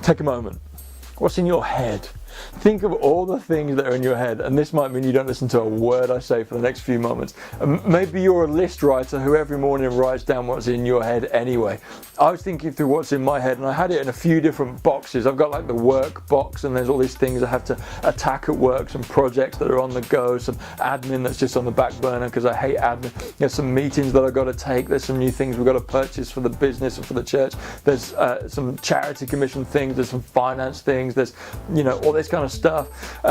take a moment. What's in your head? Think of all the things that are in your head, and this might mean you don't listen to a word I say for the next few moments. Maybe you're a list writer who every morning writes down what's in your head anyway. I was thinking through what's in my head, and I had it in a few different boxes. I've got like the work box, and there's all these things I have to attack at work, some projects that are on the go, some admin that's just on the back burner because I hate admin. There's some meetings that I've got to take, there's some new things we've got to purchase for the business and for the church, there's some charity commission things, there's some finance things, there's, you know, all this kind of stuff.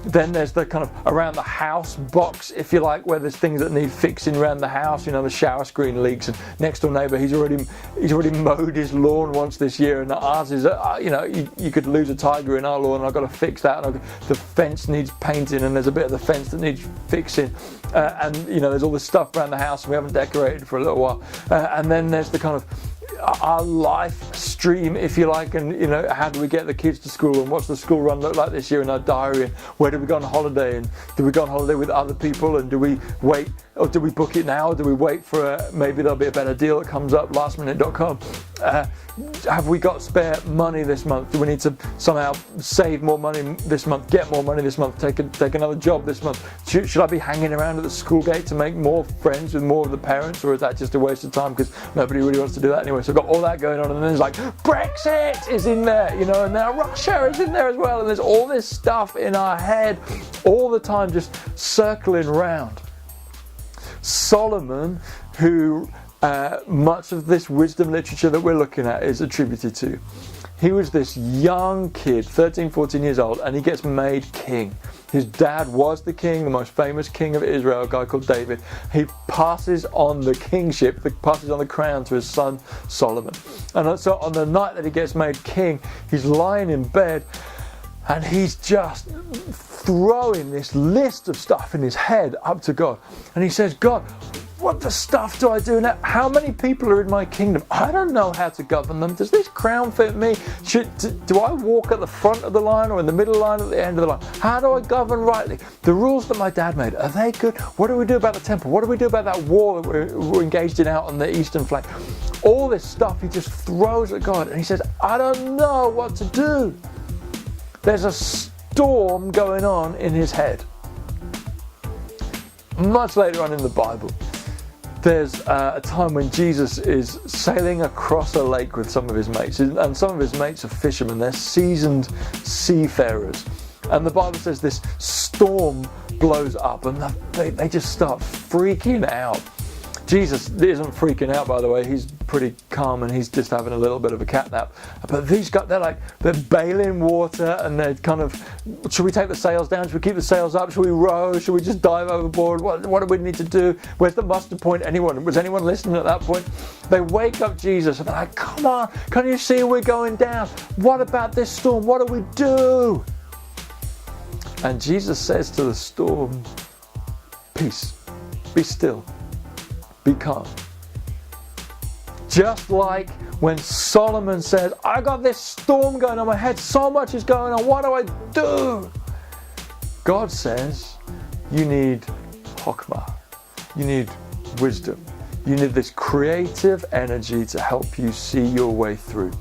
Then there's the kind of around the house box, if you like, where there's things that need fixing around the house. You know, the shower screen leaks, and next door neighbour, he's already mowed his lawn once this year, and ours is, you know, you could lose a tiger in our lawn, and I've got to fix that. And the fence needs painting, and there's a bit of the fence that needs fixing, and you know, there's all this stuff around the house, and we haven't decorated for a little while. And then there's the kind of our life stream, if you like, and you know, how do we get the kids to school, and what's the school run look like this year in our diary, and where do we go on holiday, and do we go on holiday with other people, and do we wait, or do we book it now, or do we wait for maybe there'll be a better deal that comes up, lastminute.com. Have we got spare money this month? Do we need to somehow save more money this month, get more money this month, take another job this month? Should I be hanging around at the school gate to make more friends with more of the parents, or is that just a waste of time because nobody really wants to do that anyway? So I've got all that going on, and then there's like Brexit is in there, you know, and now Russia is in there as well, and there's all this stuff in our head all the time just circling round. Solomon, who much of this wisdom literature that we're looking at is attributed to, he was this young kid, 13, 14 years old, and he gets made king. His dad was the king, the most famous king of Israel, a guy called David. He passes on the kingship, passes on the crown to his son Solomon. And so on the night that he gets made king, he's lying in bed, and he's just throwing this list of stuff in his head up to God. And he says, God, what the stuff do I do now? How many people are in my kingdom? I don't know how to govern them. Does this crown fit me? Do I walk at the front of the line, or in the middle line, or at the end of the line? How do I govern rightly? The rules that my dad made, are they good? What do we do about the temple? What do we do about that war that we're engaged in out on the eastern flank? All this stuff he just throws at God, and he says, I don't know what to do. There's a storm going on in his head. Much later on in the Bible, there's a time when Jesus is sailing across a lake with some of his mates, and some of his mates are fishermen. They're seasoned seafarers, and the Bible says this storm blows up, and they just start freaking out. Jesus isn't freaking out, by the way. He's pretty calm, and he's just having a little bit of a catnap. But these guys, they're bailing water, and they're kind of, should we take the sails down? Should we keep the sails up? Should we row? Should we just dive overboard? What do we need to do? Where's the muster point? Was anyone listening at that point? They wake up Jesus, and they're like, come on, can you see we're going down? What about this storm? What do we do? And Jesus says to the storm, peace, be still. Be calm. Just like when Solomon says, I got this storm going on my head, so much is going on, what do I do? God says, you need chokmah, you need wisdom, you need this creative energy to help you see your way through.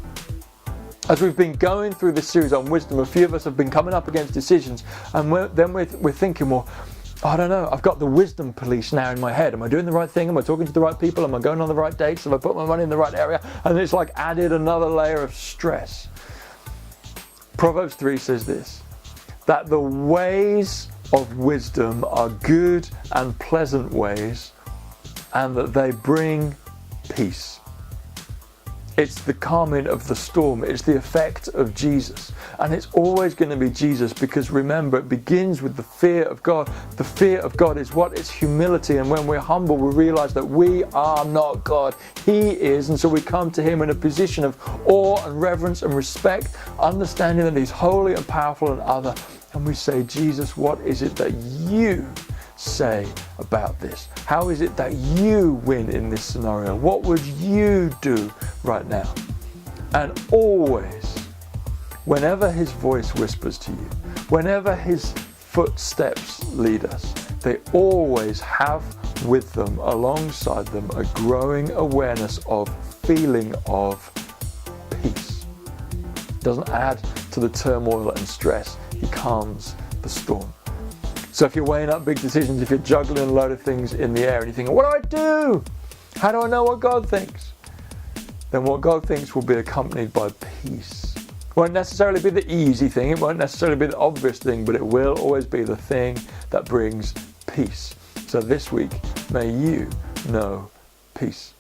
As we've been going through this series on wisdom, a few of us have been coming up against decisions, and we're thinking, well, I don't know, I've got the wisdom police now in my head. Am I doing the right thing? Am I talking to the right people? Am I going on the right dates? Have I put my money in the right area? And it's like added another layer of stress. Proverbs 3 says this, that the ways of wisdom are good and pleasant ways, and that they bring peace. It's the calming of the storm. It's the effect of Jesus. And it's always going to be Jesus, because remember, it begins with the fear of God. The fear of God is what? It's humility. And when we're humble, we realize that we are not God. He is. And so we come to him in a position of awe and reverence and respect, understanding that he's holy and powerful and other. And we say, Jesus, what is it that you say about this? How is it that you win in this scenario? What would you do right now? And always, whenever his voice whispers to you, whenever his footsteps lead us, they always have with them, alongside them, a growing awareness of feeling of peace. doesn't add to the turmoil and stress. He calms the storm. So if you're weighing up big decisions, if you're juggling a load of things in the air and you're thinking, what do I do? How do I know what God thinks? Then what God thinks will be accompanied by peace. It won't necessarily be the easy thing, it won't necessarily be the obvious thing, but it will always be the thing that brings peace. So this week, may you know peace.